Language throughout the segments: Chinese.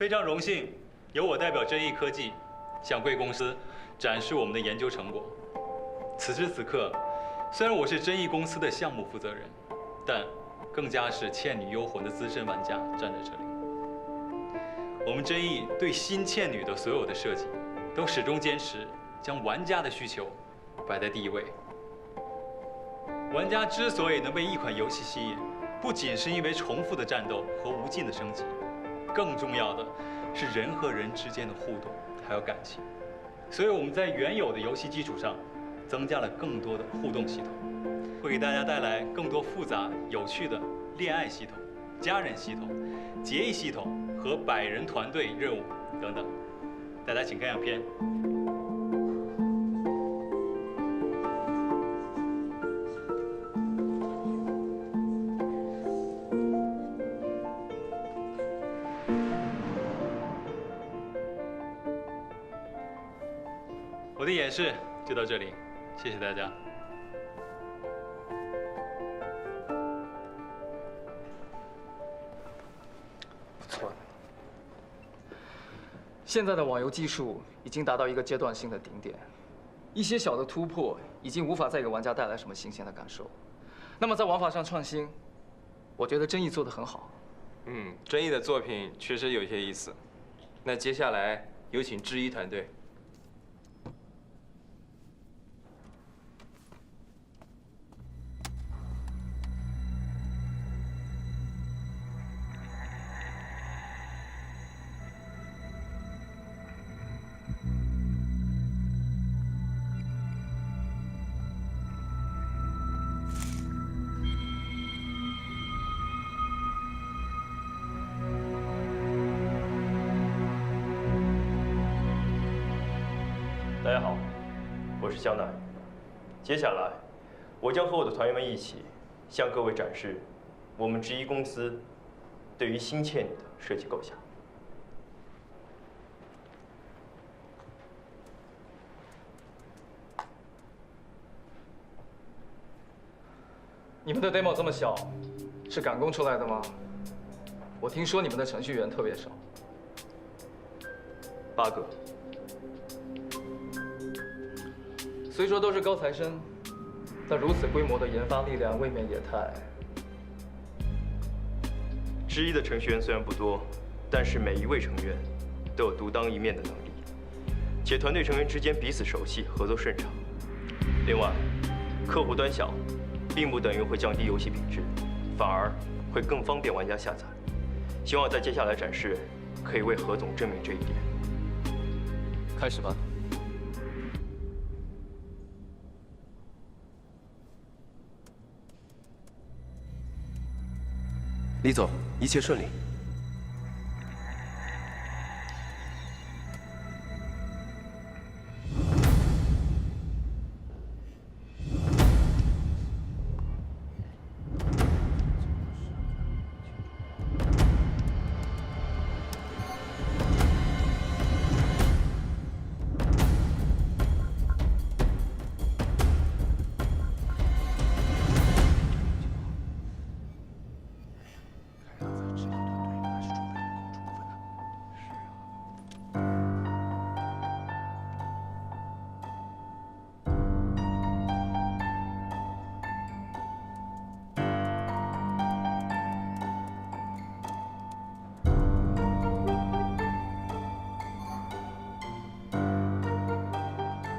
非常荣幸，由我代表臻益科技向贵公司展示我们的研究成果。此时此刻，虽然我是臻益公司的项目负责人，但更加是《倩女幽魂》的资深玩家站在这里。我们臻益对新倩女的所有的设计，都始终坚持将玩家的需求摆在第一位。玩家之所以能被一款游戏吸引，不仅是因为重复的战斗和无尽的升级，更重要的是人和人之间的互动还有感情。所以我们在原有的游戏基础上，增加了更多的互动系统，会给大家带来更多复杂有趣的恋爱系统、家人系统、结义系统和100人团队任务等等。大家请看样片。我的演示就到这里，谢谢大家。不错。现在的网游技术已经达到一个阶段性的顶点，一些小的突破已经无法再给玩家带来什么新鲜的感受。那么在玩法上创新，我觉得臻益做得很好。臻益的作品确实有些意思。那接下来有请智一团队。大家好，我是江南。接下来，我将和我的团员们一起向各位展示我们臻益公司对于新倩女的设计构想。你们的 demo 这么小，是赶工出来的吗？我听说你们的程序员特别少。8个。虽说都是高材生，但如此规模的研发力量未免也太……臻益的程序员虽然不多，但是每一位成员都有独当一面的能力，且团队成员之间彼此熟悉，合作顺畅。另外，客户端小，并不等于会降低游戏品质，反而会更方便玩家下载。希望在接下来展示可以为何总证明这一点。开始吧。李总，一切顺利。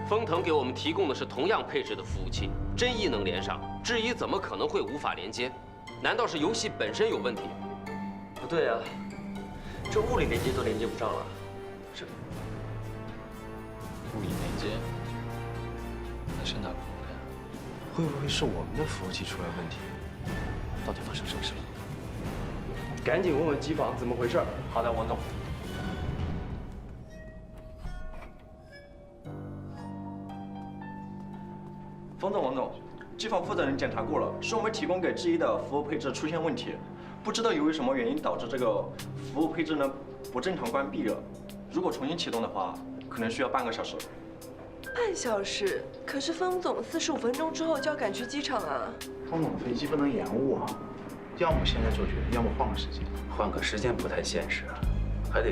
风腾给我们提供的是同样配置的服务器，臻益能连上，智一怎么可能会无法连接？难道是游戏本身有问题？不对啊，这物理连接都连接不上了，这物理连接，那是哪个部分？会不会是我们的服务器出了问题？到底发生什么事了？赶紧问问机房怎么回事。好的，王总。王总，机房负责人检查过了，是我们提供给臻益的服务配置出现问题，不知道由于什么原因导致这个服务配置呢不正常关闭了。如果重新启动的话，可能需要半个小时。半小时？可是方总45分钟之后就要赶去机场啊。方总的飞机不能延误啊，要么现在做决定，要么换个时间。换个时间不太现实啊。还得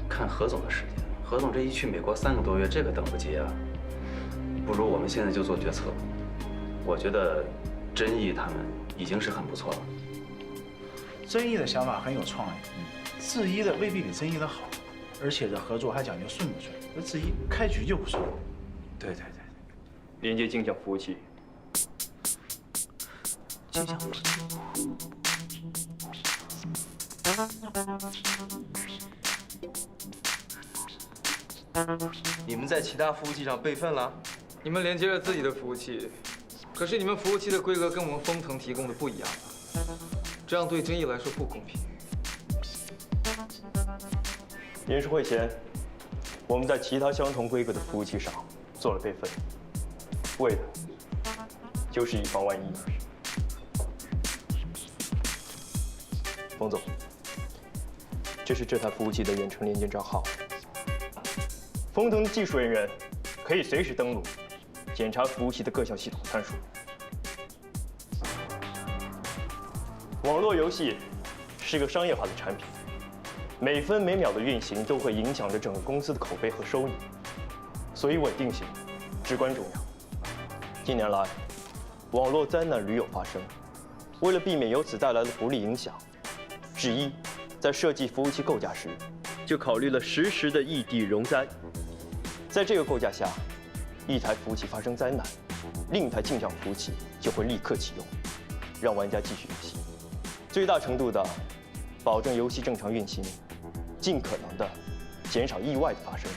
看何总的时间。何总这一去美国3个多月，这个等不及啊。不如我们现在就做决策。我觉得真义他们已经是很不错了。真义的想法很有创意，质疑的未必比真义的好，而且这合作还讲究顺不顺。这质疑开局就不顺。对。连接镜像服务器。镜像服务器。你们在其他服务器上备份了？你们连接了自己的服务器，可是你们服务器的规格跟我们风腾提供的不一样啊，这样对真义来说不公平。研事会前，我们在其他相同规格的服务器上做了备份，为的就是以防万一。冯总，这是这台服务器的远程连接账号。风腾的技术人员可以随时登录，检查服务器的各项系统参数。网络游戏是个商业化的产品，每分每秒的运行都会影响着整个公司的口碑和收益，所以稳定性至关重要。近年来，网络灾难屡有发生，为了避免由此带来的不利影响，智一在设计服务器构架时，就考虑了实时的异地容灾。在这个构架下，一台服务器发生灾难，另一台镜像服务器就会立刻启用，让玩家继续游戏，最大程度的保证游戏正常运行，尽可能的减少意外的发生，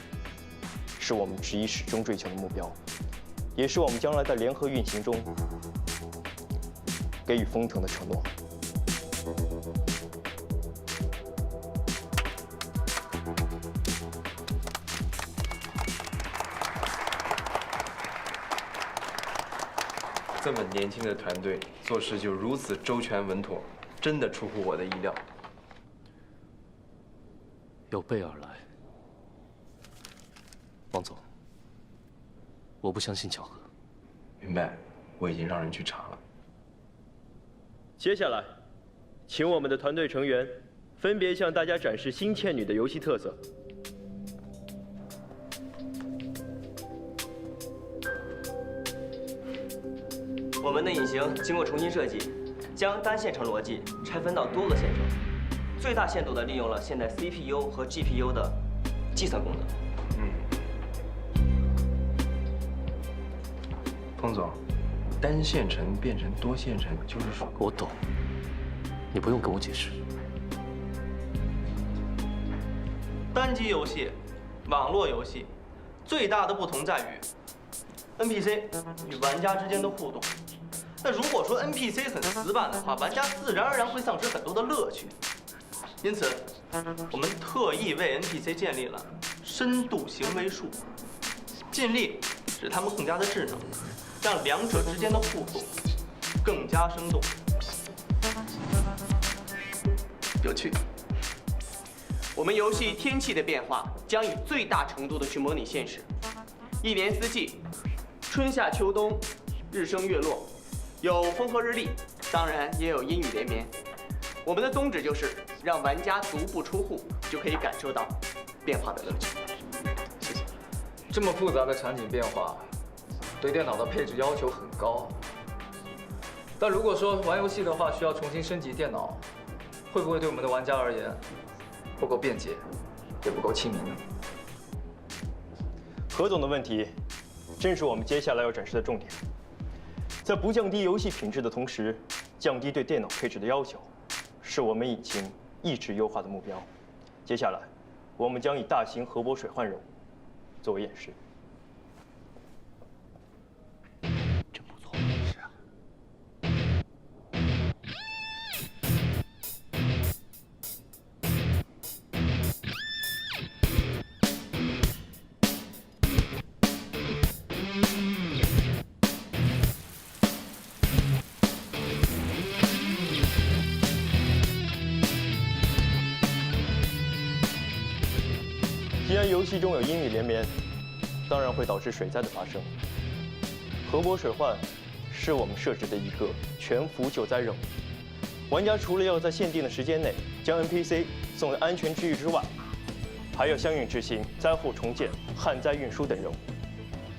是我们智一始终追求的目标，也是我们将来在联合运行中给予风腾的承诺。这么年轻的团队做事就如此周全稳妥，真的出乎我的意料。有备而来，王总，我不相信巧合。明白，我已经让人去查了。接下来，请我们的团队成员分别向大家展示新倩女的游戏特色。我们的引擎经过重新设计，将单线程逻辑拆分到多个线程，最大限度地利用了现代 CPU 和 GPU 的计算功能。彭总，单线程变成多线程，就是说……我懂，你不用跟我解释。单机游戏、网络游戏最大的不同在于 NPC 与玩家之间的互动。那如果说 NPC 很死板的话，玩家自然而然会丧失很多的乐趣。因此，我们特意为 NPC 建立了深度行为树，尽力使它们更加的智能，让两者之间的互动更加生动、有趣。我们游戏天气的变化将以最大程度的去模拟现实，一年四季，春夏秋冬，日升月落，有风和日丽，当然也有阴雨连绵。我们的宗旨就是让玩家足不出户就可以感受到变化的乐趣。谢谢。这么复杂的场景变化，对电脑的配置要求很高。但如果说玩游戏的话，需要重新升级电脑，会不会对我们的玩家而言不够便捷，也不够亲民呢？何总的问题，正是我们接下来要展示的重点。在不降低游戏品质的同时，降低对电脑配置的要求，是我们引擎一直优化的目标。接下来，我们将以大型核泊水患任务作为演示。真不错，是啊。既然游戏中有阴雨连绵，当然会导致水灾的发生。核泊水患是我们设置的一个全服救灾任务。玩家除了要在限定的时间内将 NPC 送到安全区域之外，还要相应执行灾后重建、旱灾运输等任务。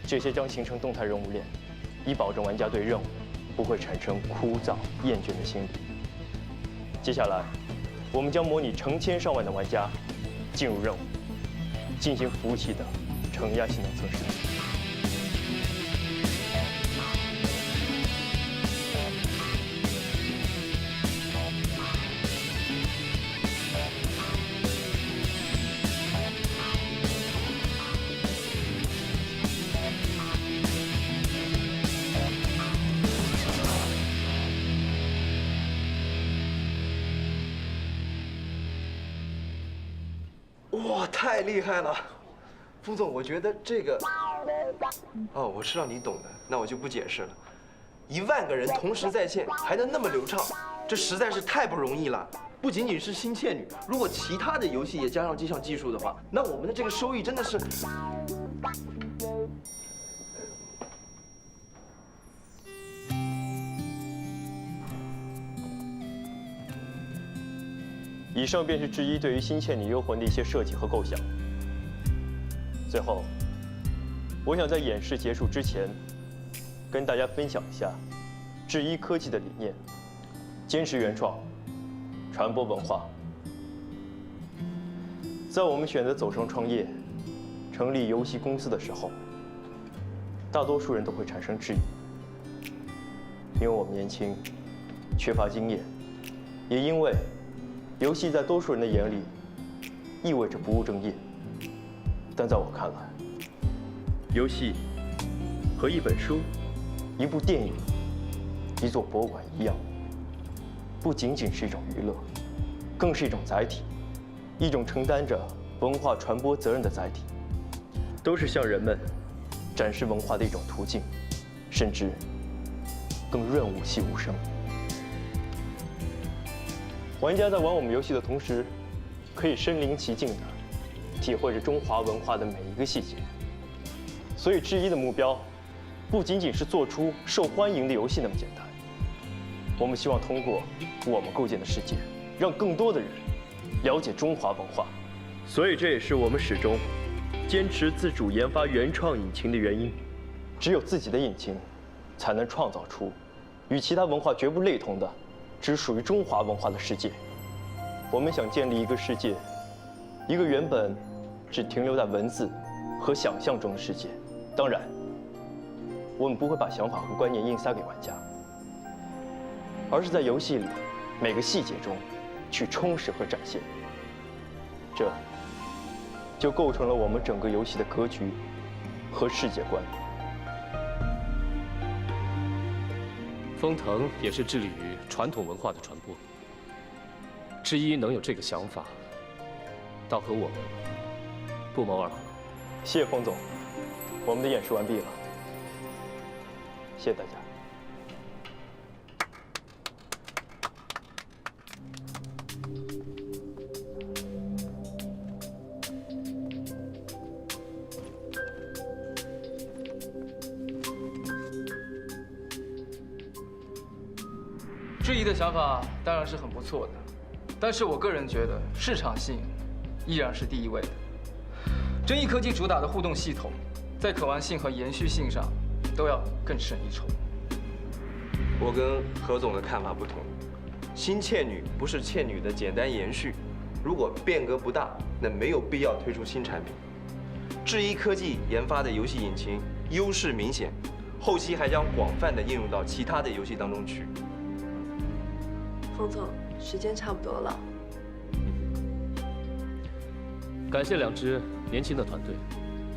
这些将形成动态任务链，以保证玩家对任务不会产生枯燥厌倦的心理。接下来，我们将模拟成千上万的玩家进入任务，进行服务器的承压性能测试。哇，太厉害了！副总，我觉得这个……哦，我知道你懂的，那我就不解释了。10000个人同时在线，还能那么流畅，这实在是太不容易了。不仅仅是心切女，如果其他的游戏也加上这项技术的话，那我们的这个收益真的是……以上便是智一对于《心倩女幽魂》的一些设计和构想。最后，我想在演示结束之前，跟大家分享一下智一科技的理念：坚持原创，传播文化。在我们选择走上创业、成立游戏公司的时候，大多数人都会产生质疑，因为我们年轻，缺乏经验，也因为游戏在多数人的眼里意味着不务正业，但在我看来，游戏和一本书、一部电影、一座博物馆一样，不仅仅是一种娱乐，更是一种载体，一种承担着文化传播责任的载体，都是向人们展示文化的一种途径，甚至更润物细无声。玩家在玩我们游戏的同时，可以身临其境地体会着中华文化的每一个细节。所以，智一的目标不仅仅是做出受欢迎的游戏那么简单。我们希望通过我们构建的世界，让更多的人了解中华文化。所以，这也是我们始终坚持自主研发原创引擎的原因。只有自己的引擎，才能创造出与其他文化绝不类同的只属于中华文化的世界。我们想建立一个世界，一个原本只停留在文字和想象中的世界。当然，我们不会把想法和观念硬塞给玩家，而是在游戏里每个细节中去充实和展现。这就构成了我们整个游戏的格局和世界观。风腾也是致力于传统文化的传播。智一能有这个想法，倒和我们不谋而合。谢谢风总，我们的演示完毕了，谢谢大家。质疑的想法当然是很不错的，但是我个人觉得市场性依然是第一位的。臻益科技主打的互动系统，在可玩性和延续性上都要更胜一筹。我跟何总的看法不同，新倩女不是倩女的简单延续，如果变革不大，那没有必要推出新产品。智一科技研发的游戏引擎优势明显，后期还将广泛的应用到其他的游戏当中去。冯总，时间差不多了。感谢两支年轻的团队，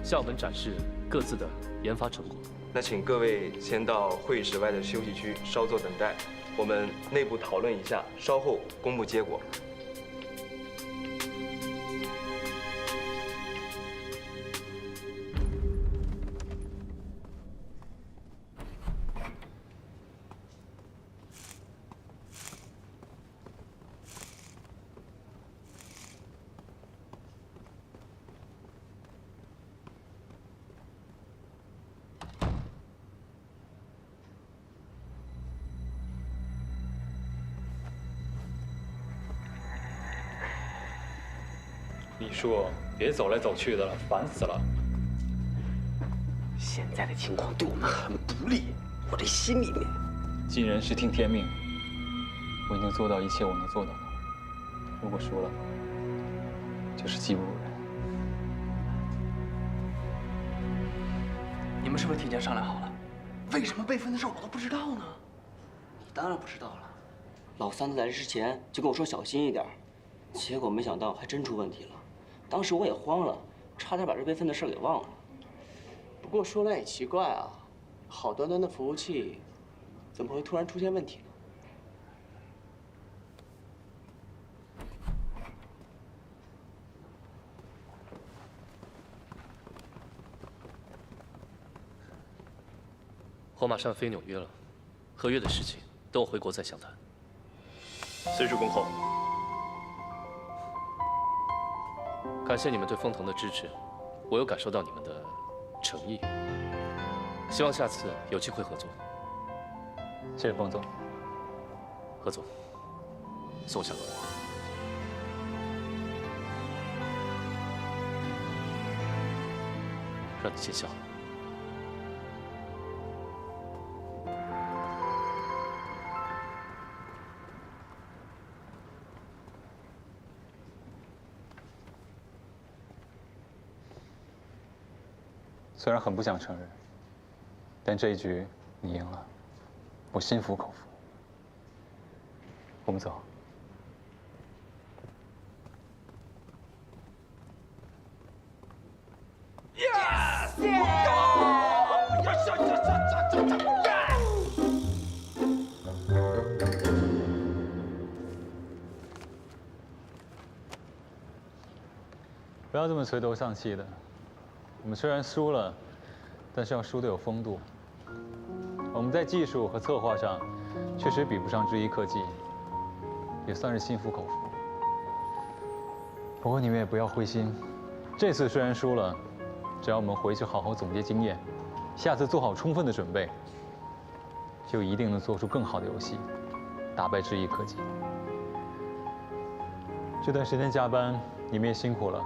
向我们展示各自的研发成果。那请各位先到会议室外的休息区稍作等待，我们内部讨论一下，稍后公布结果。李硕，别走来走去的了，烦死了。现在的情况对我们很不利，我这心里面……尽人事听天命，我已经做到一切我能做到的。如果输了，就是技不如人。你们是不是提前商量好了？为什么备份的事我都不知道呢？你当然不知道了。老三在来之前就跟我说小心一点，结果没想到还真出问题了。当时我也慌了，差点把这备份的事给忘了。不过说来也奇怪啊，好端端的服务器，怎么会突然出现问题呢？我马上飞纽约了，合约的事情等我回国再详谈。随时恭候。感谢你们对风腾的支持，我有感受到你们的诚意，希望下次有机会合作。谢谢冯总。何总，送我下楼。让你见笑。虽然很不想承认，但这一局你赢了，我心服口服。我们走。不要这么垂头丧气的。我们虽然输了，但是要输得有风度。我们在技术和策划上确实比不上智一科技，也算是心服口服。不过你们也不要灰心，这次虽然输了，只要我们回去好好总结经验，下次做好充分的准备，就一定能做出更好的游戏，打败智一科技。这段时间加班，你们也辛苦了，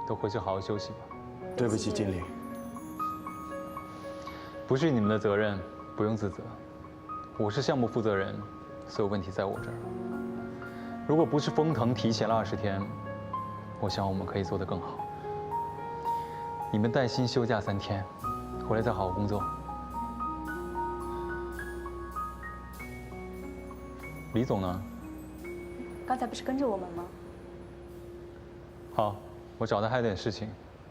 都回去好好休息吧。对不起，经理。不是你们的责任，不用自责。我是项目负责人，所有问题在我这儿。如果不是风腾提前了20天，我想我们可以做得更好。你们带薪休假3天，回来再好好工作。李总呢？刚才不是跟着我们吗？好，我找他还有点事情，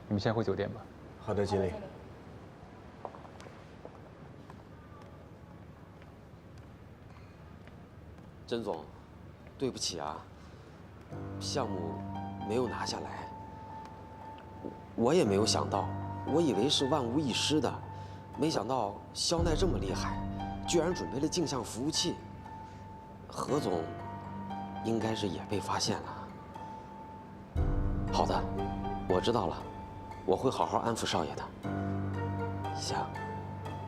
你们先回酒店吧。好的，经理。甄总，对不起啊，项目没有拿下来。我也没有想到，我以为是万无一失的，没想到肖奈这么厉害，居然准备了镜像服务器。何总应该是也被发现了。好的，我知道了，我会好好安抚少爷的。行，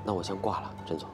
那我先挂了，甄总。